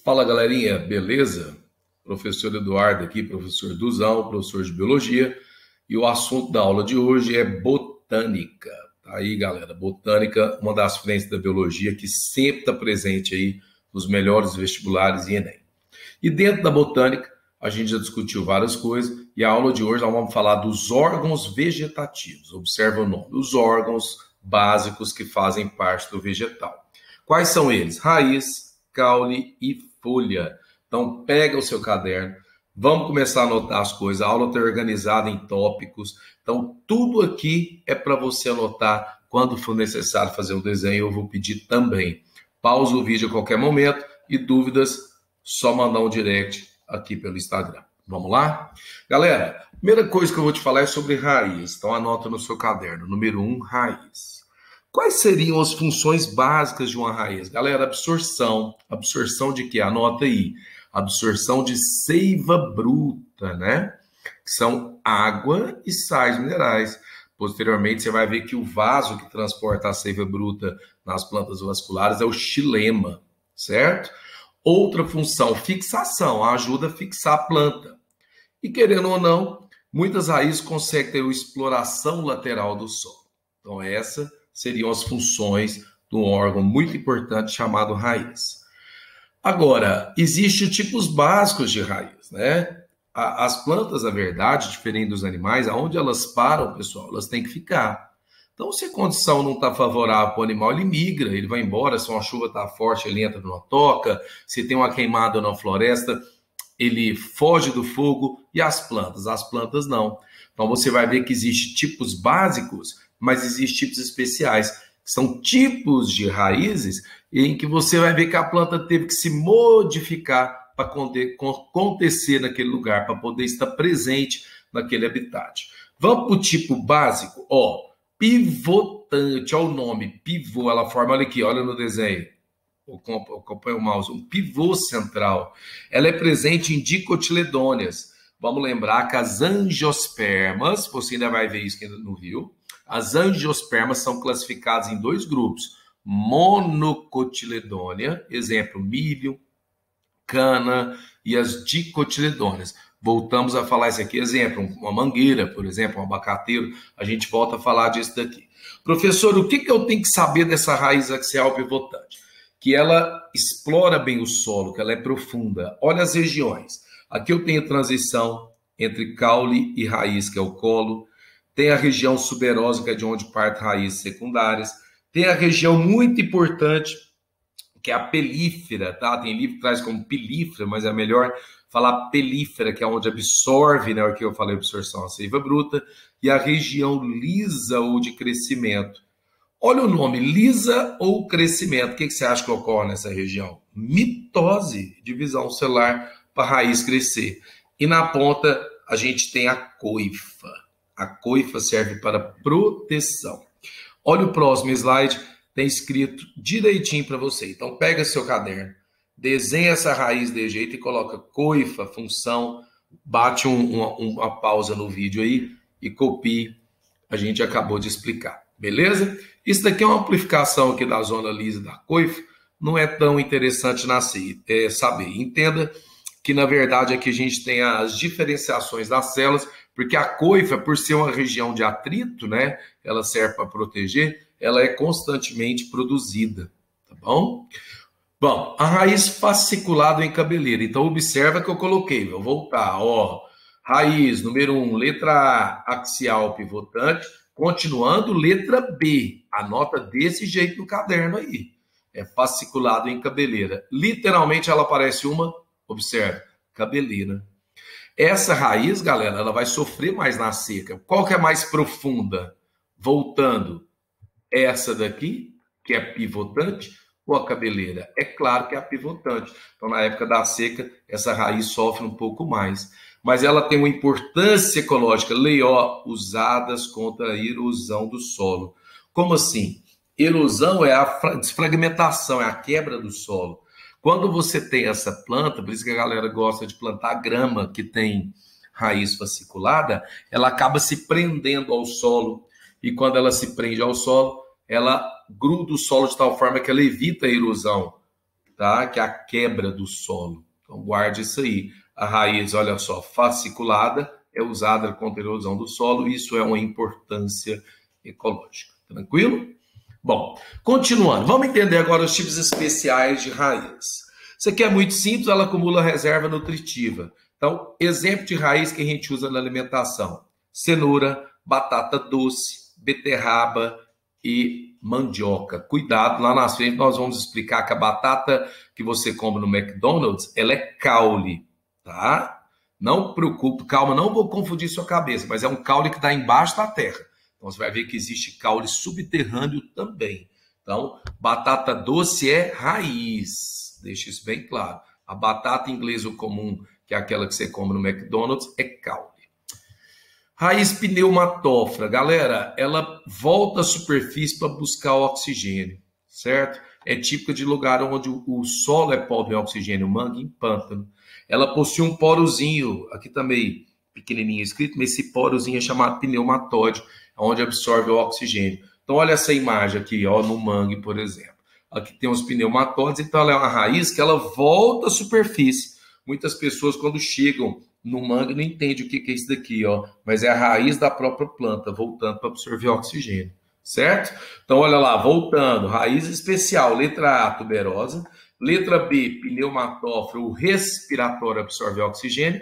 Fala galerinha, beleza? Professor Eduardo aqui, professor Duzão, professor de Biologia, e o assunto da aula de hoje é botânica. Tá aí galera, botânica, uma das frentes da biologia que sempre está presente aí nos melhores vestibulares e Enem. E dentro da botânica, a gente já discutiu várias coisas, e a aula de hoje nós vamos falar dos órgãos vegetativos. Observa o nome, os órgãos básicos que fazem parte do vegetal. Quais são eles? Raiz, caule e folha. Então, pega o seu caderno, vamos começar a anotar as coisas. A aula está organizada em tópicos. Então, tudo aqui é para você anotar. Quando for necessário fazer um desenho, eu vou pedir também. Pausa o vídeo a qualquer momento e dúvidas, só mandar um direct aqui pelo Instagram. Vamos lá? Galera, a primeira coisa que eu vou te falar é sobre raiz. Então, anota no seu caderno. Número 1, raiz. Quais seriam as funções básicas de uma raiz? Galera, absorção. Absorção de quê? Anota aí. Absorção de seiva bruta, né? Que são água e sais minerais. Posteriormente, você vai ver que o vaso que transporta a seiva bruta nas plantas vasculares é o xilema, certo? Outra função, fixação. Ajuda a fixar a planta. E querendo ou não, muitas raízes conseguem ter a exploração lateral do solo. Então, essa seriam as funções de um órgão muito importante chamado raiz. Agora, existem tipos básicos de raiz, né? As plantas, na verdade, diferente dos animais, aonde elas param, pessoal, elas têm que ficar. Então, se a condição não está favorável para o animal, ele migra, ele vai embora. Se uma chuva está forte, ele entra numa toca. Se tem uma queimada na floresta, ele foge do fogo. E as plantas não. Então, você vai ver que existem tipos básicos, mas existem tipos especiais, que são tipos de raízes em que você vai ver que a planta teve que se modificar para acontecer naquele lugar, para poder estar presente naquele habitat. Vamos para o tipo básico, pivotante, olha o nome, pivô, ela forma, olha aqui, olha no desenho, acompanha o mouse, um pivô central. Ela é presente em dicotiledôneas. Vamos lembrar que as angiospermas, você ainda vai ver isso no Rio, as angiospermas são classificadas em dois grupos, monocotiledônea, exemplo, milho, cana, e as dicotiledôneas. Voltamos a falar isso aqui, exemplo, uma mangueira, por exemplo, um abacateiro, a gente volta a falar disso daqui. Professor, o que eu tenho que saber dessa raiz axial pivotante? Que ela explora bem o solo, que ela é profunda. Olha as regiões. Aqui eu tenho transição entre caule e raiz, que é o colo. Tem a região suberósica, de onde partem raízes secundárias. Tem a região muito importante, que é a pelífera, tá? Tem livro que traz como pilífera, mas é melhor falar pelífera, que é onde absorve, né? O que eu falei, absorção, a seiva bruta. E a região lisa ou de crescimento. Olha o nome, lisa ou crescimento. O que você acha que ocorre nessa região? Mitose, divisão celular para a raiz crescer. E na ponta, a gente tem a coifa. A coifa serve para proteção. Olha o próximo slide, tem escrito direitinho para você. Então, pega seu caderno, desenha essa raiz de jeito e coloca coifa, função, bate uma pausa no vídeo aí e copie. A gente acabou de explicar, beleza? Isso daqui é uma amplificação aqui da zona lisa da coifa, não é tão interessante saber. Entenda que, na verdade, aqui a gente tem as diferenciações das células, porque a coifa, por ser uma região de atrito, né, ela serve para proteger, ela é constantemente produzida, tá bom? Bom, a raiz fasciculada em cabeleira. Então, observa que eu coloquei, vou voltar, raiz, número 1, letra A, axial pivotante, continuando, letra B, anota desse jeito no caderno aí, é fasciculado em cabeleira. Literalmente, ela parece uma, observa, cabeleira. Essa raiz, galera, ela vai sofrer mais na seca. Qual que é mais profunda? Voltando, essa daqui, que é pivotante, ou a cabeleira? É claro que é a pivotante. Então, na época da seca, essa raiz sofre um pouco mais. Mas ela tem uma importância ecológica, usadas contra a erosão do solo. Como assim? Erosão é a desfragmentação, é a quebra do solo. Quando você tem essa planta, por isso que a galera gosta de plantar grama que tem raiz fasciculada, ela acaba se prendendo ao solo. E quando ela se prende ao solo, ela gruda o solo de tal forma que ela evita a erosão tá? Que é a quebra do solo. Então, guarde isso aí. A raiz, olha só, fasciculada, é usada contra a erosão do solo, isso é uma importância ecológica. Tranquilo? Bom, continuando, vamos entender agora os tipos especiais de raiz. Isso aqui é muito simples, ela acumula reserva nutritiva. Então, exemplo de raiz que a gente usa na alimentação: cenoura, batata doce, beterraba e mandioca. Cuidado, lá na frente nós vamos explicar que a batata que você come no McDonald's, ela é caule, tá? Não preocupe, calma, não vou confundir sua cabeça, mas é um caule que está embaixo da terra. Então você vai ver que existe caule subterrâneo também. Então, batata doce é raiz, deixa isso bem claro. A batata inglesa comum, que é aquela que você come no McDonald's, é caule. Raiz pneumatófora, galera, ela volta à superfície para buscar o oxigênio, certo? É típica de lugar onde o solo é pobre em oxigênio, mangue em pântano. Ela possui um porozinho, aqui também pequenininho escrito, mas esse porozinho é chamado pneumatóide, onde absorve o oxigênio. Então, olha essa imagem aqui, ó, no mangue, por exemplo. Aqui tem os pneumatóides, então ela é uma raiz que ela volta à superfície. Muitas pessoas, quando chegam no mangue, não entendem o que é isso daqui, ó, mas é a raiz da própria planta, voltando para absorver oxigênio, certo? Então, olha lá, voltando, raiz especial, letra A, tuberosa, letra B, pneumatófora, o respiratório absorve oxigênio.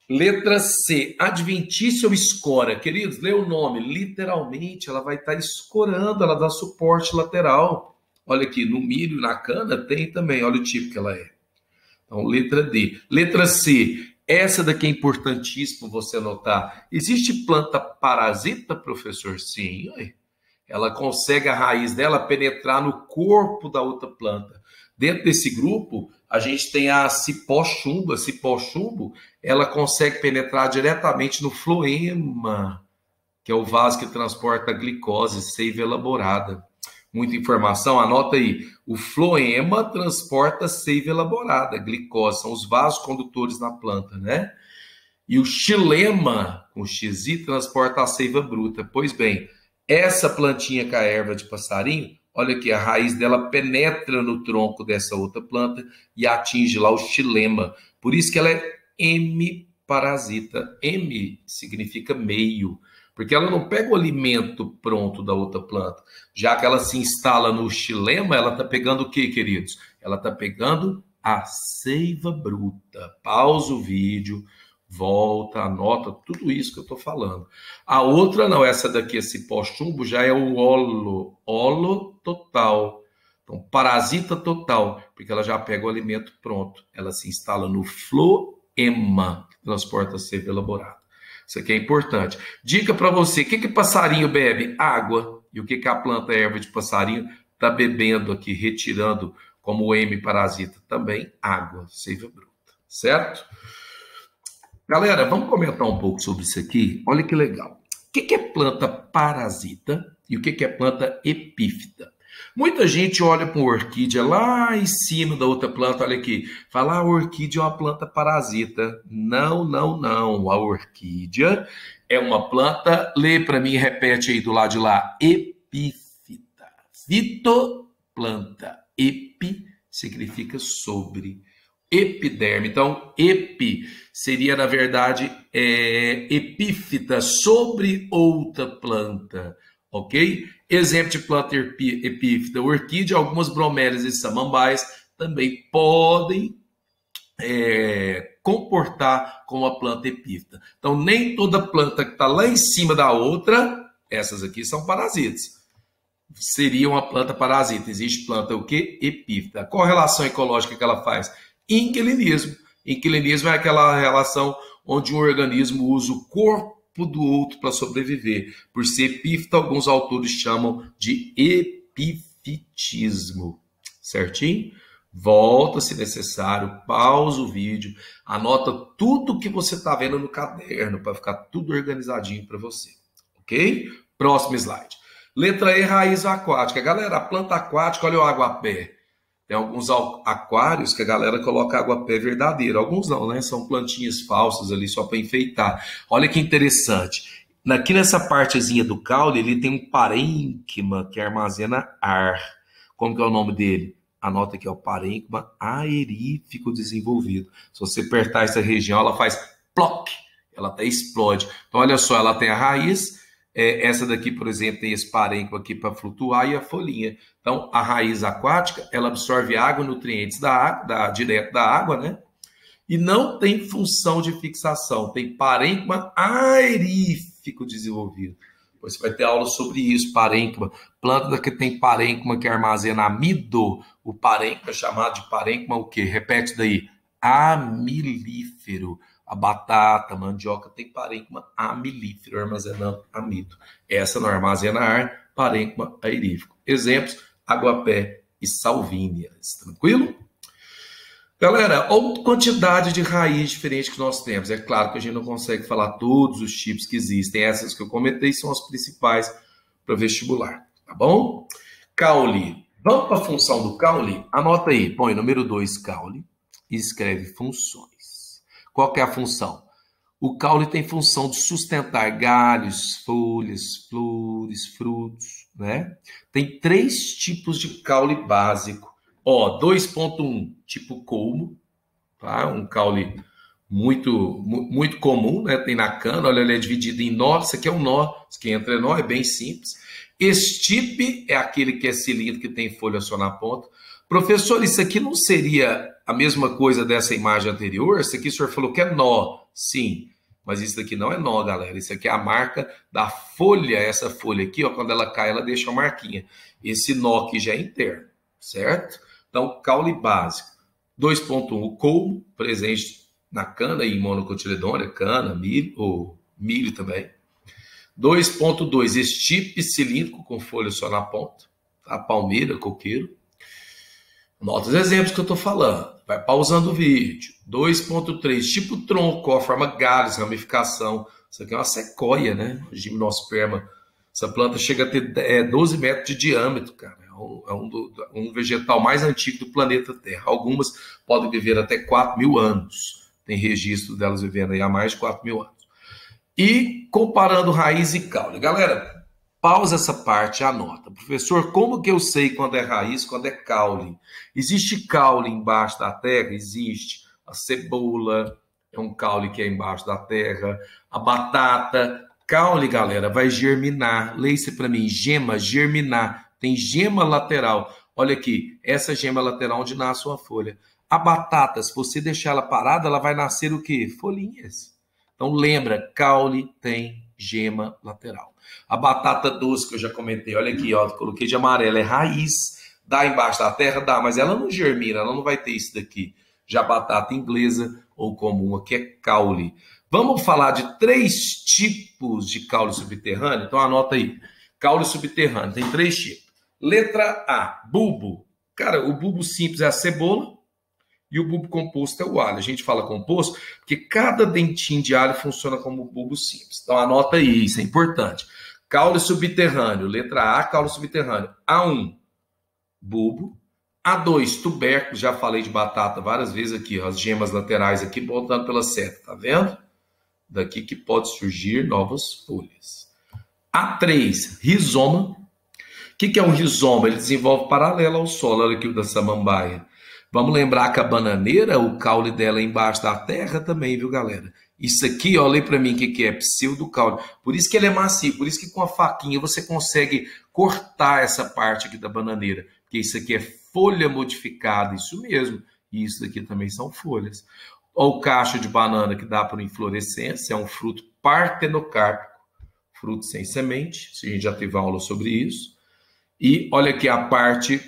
Letra C, adventícia ou escora. Queridos, lê o nome. Literalmente, ela vai estar escorando, ela dá suporte lateral. Olha aqui, no milho e na cana tem também, olha o tipo que ela é. Então, letra D. Letra C, essa daqui é importantíssimo você anotar. Existe planta parasita, professor? Sim. Ela consegue a raiz dela penetrar no corpo da outra planta. Dentro desse grupo, a gente tem a cipó-chumbo. A cipó-chumbo, ela consegue penetrar diretamente no floema, que é o vaso que transporta a glicose, seiva elaborada. Muita informação, anota aí. O floema transporta seiva elaborada, glicose, são os vasos condutores na planta, né? E o xilema, com XI, transporta a seiva bruta. Pois bem, essa plantinha com a erva de passarinho, olha aqui, a raiz dela penetra no tronco dessa outra planta e atinge lá o xilema. Por isso que ela é hemiparasita. Hemi significa meio, porque ela não pega o alimento pronto da outra planta. Já que ela se instala no xilema, ela está pegando o quê, queridos? Ela está pegando a seiva bruta. Pausa o vídeo, volta, anota tudo isso que eu estou falando. A outra não, essa daqui, esse pó-chumbo, já é o holo total. Então, parasita total, porque ela já pega o alimento pronto. Ela se instala no floema, que transporta a seiva elaborada. Isso aqui é importante. Dica para você, o que passarinho bebe? Água. E o que a planta erva de passarinho está bebendo aqui, retirando como hemiparasita? Também água, seiva bruta. Certo? Galera, vamos comentar um pouco sobre isso aqui? Olha que legal. O que é planta parasita e o que é planta epífita? Muita gente olha para uma orquídea lá em cima da outra planta, olha aqui, fala, a orquídea é uma planta parasita. Não, não, não. A orquídea é uma planta, lê para mim, repete aí do lado de lá, epífita. Fitoplanta. Epi significa sobre. Epiderme. Então, epi seria, na verdade, epífita, sobre outra planta, ok? Exemplo de planta epífita, orquídea, algumas bromélias e samambaias também podem comportar como a planta epífita. Então, nem toda planta que está lá em cima da outra, essas aqui são parasitas. Seria uma planta parasita. Existe planta o quê? Epífita. Qual a relação ecológica que ela faz? Inquilinismo. Inquilinismo é aquela relação onde um organismo usa o corpo do outro para sobreviver. Por ser epífita, alguns autores chamam de epifitismo. Certinho? Volta se necessário, pausa o vídeo, anota tudo que você está vendo no caderno para ficar tudo organizadinho para você. Ok? Próximo slide. Letra E, raiz aquática. Galera, a planta aquática, olha o aguapé. Tem alguns aquários que a galera coloca aguapé verdadeiro. Alguns não, né? São plantinhas falsas ali só para enfeitar. Olha que interessante. Aqui nessa partezinha do caule, ele tem um parênquima que armazena ar. Como que é o nome dele? Anota aqui, ó, parênquima aerífico desenvolvido. Se você apertar essa região, ela faz ploc, ela até explode. Então, olha só, ela tem a raiz, essa daqui, por exemplo, tem esse parênquima aqui para flutuar e a folhinha. Então, a raiz aquática, ela absorve água e nutrientes da água, direto da água, né? E não tem função de fixação, tem parênquima aerífico desenvolvido. Você vai ter aula sobre isso, parênquima. Planta que tem parênquima que armazena amido, o parênquima é chamado de parênquima o quê? Repete isso daí. Amilífero. A batata, a mandioca tem parênquima amilífero, armazenando amido. Essa não armazena ar, parênquima aerífico. Exemplos, aguapé e salvínias. Tranquilo? Galera, olha a quantidade de raiz diferente que nós temos. É claro que a gente não consegue falar todos os tipos que existem. Essas que eu comentei são as principais para vestibular, tá bom? Caule. Vamos para a função do caule? Anota aí, põe número 2, caule, e escreve funções. Qual que é a função? O caule tem função de sustentar galhos, folhas, flores, frutos, né? Tem 3 tipos de caule básico. Ó, 2.1, tipo colmo, tá? Um caule muito comum, né? Tem na cana, olha, ele é dividido em nó. Isso aqui é um nó, isso aqui entre nó, é bem simples. Estipe é aquele que é cilindro, que tem folha só na ponta. Professor, isso aqui não seria a mesma coisa dessa imagem anterior? Isso aqui o senhor falou que é nó. Sim, mas isso daqui não é nó, galera. Isso aqui é a marca da folha. Essa folha aqui, ó, quando ela cai, ela deixa uma marquinha. Esse nó aqui já é interno, certo? Então, caule básico. 2.1, o colmo, presente na cana e em monocotiledônia, cana, milho, ou milho também. 2.2, estipe cilíndrico com folha só na ponta, tá? Palmeira, coqueiro. Nota os exemplos que eu estou falando. Vai pausando o vídeo. 2.3, tipo tronco, ó, forma galhos, ramificação. Isso aqui é uma sequoia, né? Gimnosperma. Essa planta chega a ter 12 metros de diâmetro, cara. É um vegetal mais antigo do planeta Terra. Algumas podem viver até 4.000 anos. Tem registro delas vivendo aí há mais de 4.000 anos. E comparando raiz e caule. Galera, pausa essa parte e anota. Professor, como que eu sei quando é raiz, quando é caule? Existe caule embaixo da terra? Existe. A cebola é um caule que é embaixo da terra. A batata. Caule, galera, vai germinar. Leia isso para mim. Gema, germinar. Tem gema lateral. Olha aqui, essa gema lateral onde nasce uma folha. A batata, se você deixar ela parada, ela vai nascer o quê? Folhinhas. Então lembra, caule tem gema lateral. A batata doce que eu já comentei, olha aqui, ó, coloquei de amarelo, é raiz. Dá embaixo da terra? Dá, mas ela não germina, ela não vai ter isso daqui. Já a batata inglesa ou comum aqui é caule. Vamos falar de 3 tipos de caule subterrâneo? Então anota aí. Caule subterrâneo, tem 3 tipos. Letra A, bulbo. Cara, o bulbo simples é a cebola e o bulbo composto é o alho. A gente fala composto porque cada dentinho de alho funciona como bulbo simples. Então anota aí, isso é importante. Caule subterrâneo, letra A, caule subterrâneo. A1, bulbo. A2, tubérculo. Já falei de batata várias vezes aqui, ó, as gemas laterais aqui, voltando pela seta, tá vendo? Daqui que pode surgir novas folhas. A3, rizoma. O que é um rizoma? Ele desenvolve paralelo ao solo. Olha aqui o da samambaia. Vamos lembrar que a bananeira, o caule dela é embaixo da terra também, viu, galera? Isso aqui, olha para mim o que é pseudocaule. Por isso que ele é macio, por isso que com a faquinha você consegue cortar essa parte aqui da bananeira. Porque isso aqui é folha modificada, isso mesmo. E isso daqui também são folhas. Olha o cacho de banana que dá por inflorescência, é um fruto partenocárpico, fruto sem semente. A gente já teve aula sobre isso. E olha aqui a parte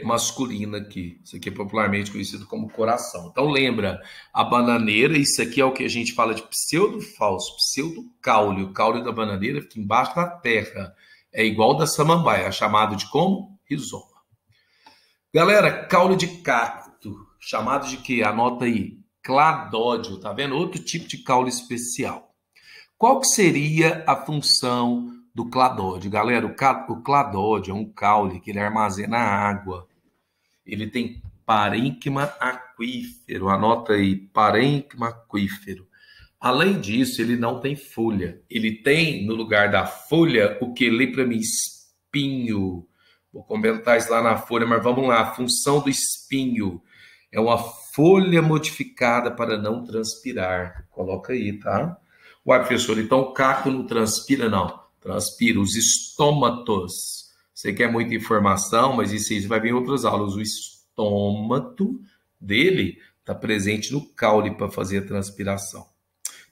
masculina aqui. Isso aqui é popularmente conhecido como coração. Então lembra, a bananeira, isso aqui é o que a gente fala de pseudo-falso, pseudo-caule. O caule da bananeira fica embaixo da terra. É igual da samambaia, é chamado de como? Rizoma. Galera, caule de cacto, chamado de quê? Anota aí. Cladódio, tá vendo? Outro tipo de caule especial. Qual que seria a função do cladódio? Galera, o cladódio é um caule que ele armazena água. Ele tem parênquima aquífero. Anota aí, parênquima aquífero. Além disso, ele não tem folha. Ele tem, no lugar da folha, o que? Lê para mim, espinho. Vou comentar isso lá na folha, mas vamos lá. A função do espinho é uma folha modificada para não transpirar. Coloca aí, tá? Uai, professor, então o cacto não transpira? Não. Transpira. Os estômatos. Você quer muita informação, mas isso aí vai vir em outras aulas. O estômato dele está presente no caule para fazer a transpiração.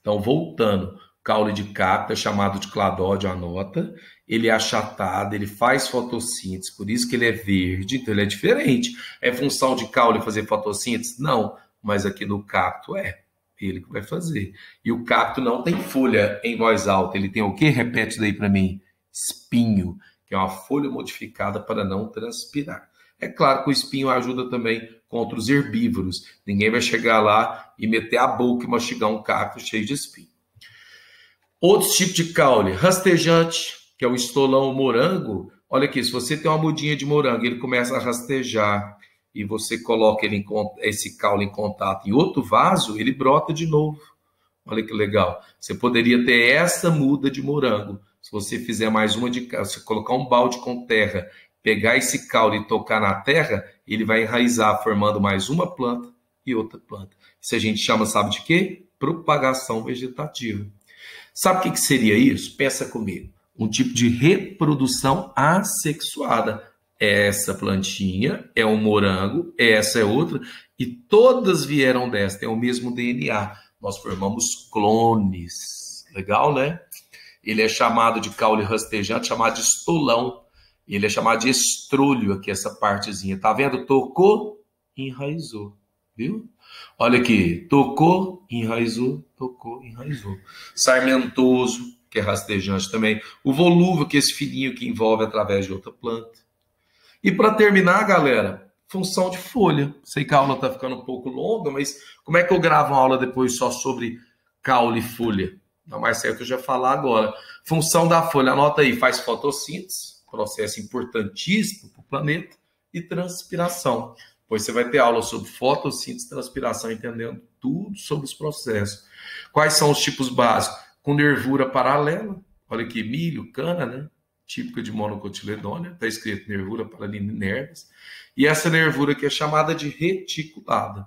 Então, voltando, caule de cacto é chamado de cladódio, anota. Ele é achatado, ele faz fotossíntese, por isso que ele é verde, então ele é diferente. É função de caule fazer fotossíntese? Não, mas aqui no cacto é. Ele que vai fazer. E o cacto não tem folha em voz alta, ele tem o quê? Repete isso daí para mim. Espinho, que é uma folha modificada para não transpirar. É claro que o espinho ajuda também contra os herbívoros. Ninguém vai chegar lá e meter a boca e mastigar um cacto cheio de espinho. Outros tipos de caule, rastejante, que é o estolão morango. Olha aqui, se você tem uma mudinha de morango, ele começa a rastejar e você coloca esse caule em contato em outro vaso, ele brota de novo. Olha que legal. Você poderia ter essa muda de morango. Se você fizer mais uma de você colocar um balde com terra, pegar esse caule e tocar na terra, ele vai enraizar, formando mais uma planta e outra planta. Isso a gente chama, sabe de quê? Propagação vegetativa. Sabe o que seria isso? Pensa comigo. Um tipo de reprodução assexuada. Essa plantinha é um morango, essa é outra, e todas vieram dessa, tem o mesmo DNA. Nós formamos clones. Legal, né? Ele é chamado de caule rastejante, chamado de estolão. Ele é chamado de estrolho, aqui essa partezinha. Tá vendo? Tocou, enraizou. Viu? Olha aqui. Tocou, enraizou. Tocou, enraizou. Sarmentoso, que é rastejante também. O volúvel, que é esse filinho que envolve através de outra planta. E para terminar, galera, função de folha. Sei que a aula está ficando um pouco longa, mas como é que eu gravo uma aula depois só sobre caule e folha? Não mais certo eu já falar agora. Função da folha, anota aí, faz fotossíntese, processo importantíssimo para o planeta, e transpiração. Depois você vai ter aula sobre fotossíntese, transpiração, entendendo tudo sobre os processos. Quais são os tipos básicos? Com nervura paralela, olha aqui, milho, cana, né? Típica de monocotiledônia, está escrito nervura paralinerves, e essa nervura que é chamada de reticulada.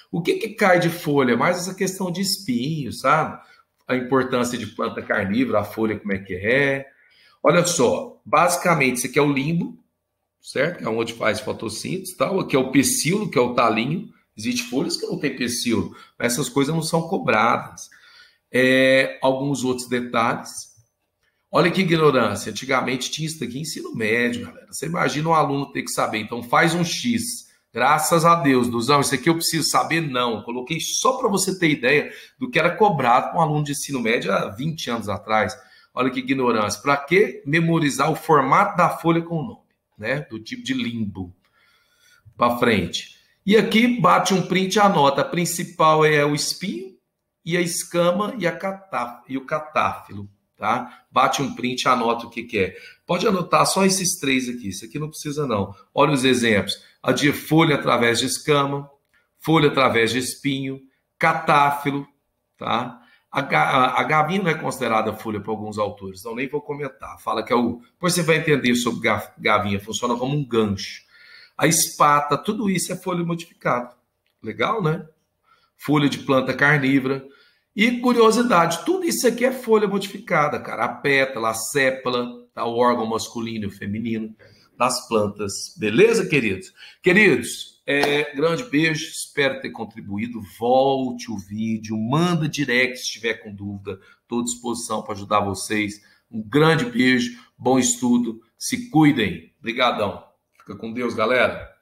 O que cai de folha? Mais essa questão de espinho, sabe? A importância de planta carnívora, a folha como é que é. Olha só, basicamente isso aqui é o limbo, certo? Que é onde faz fotossíntese, tal. Aqui é o pecíolo, que é o talinho. Existem folhas que não tem pecíolo, mas essas coisas não são cobradas. Alguns outros detalhes. Olha que ignorância, antigamente tinha isso aqui em ensino médio, galera. Você imagina um aluno ter que saber, então faz um X. Graças a Deus, Duzão, isso aqui eu preciso saber? Não, coloquei só para você ter ideia do que era cobrado com um aluno de ensino médio há 20 anos atrás. Olha que ignorância. Para que memorizar o formato da folha com o nome, né? Do tipo de limbo. Para frente. E aqui bate um print e anota. A principal é o espinho e a escama e o catáfilo. Tá? Bate um print e anota o que é. Pode anotar só esses três aqui. Isso aqui não precisa não. Olha os exemplos. A de folha através de escama, folha através de espinho, catáfilo, tá? A gavinha não é considerada folha por alguns autores, então nem vou comentar. Fala que é o... Depois você vai entender sobre gavinha, funciona como um gancho. A espata, tudo isso é folha modificada. Legal, né? Folha de planta carnívora. E curiosidade, tudo isso aqui é folha modificada, cara. A pétala, a sépala, tá? O órgão masculino e feminino das plantas. Beleza, queridos? Queridos, grande beijo, espero ter contribuído. Volte o vídeo, manda direct se estiver com dúvida. Estou à disposição para ajudar vocês. Um grande beijo, bom estudo, se cuidem. Obrigadão. Fica com Deus, galera.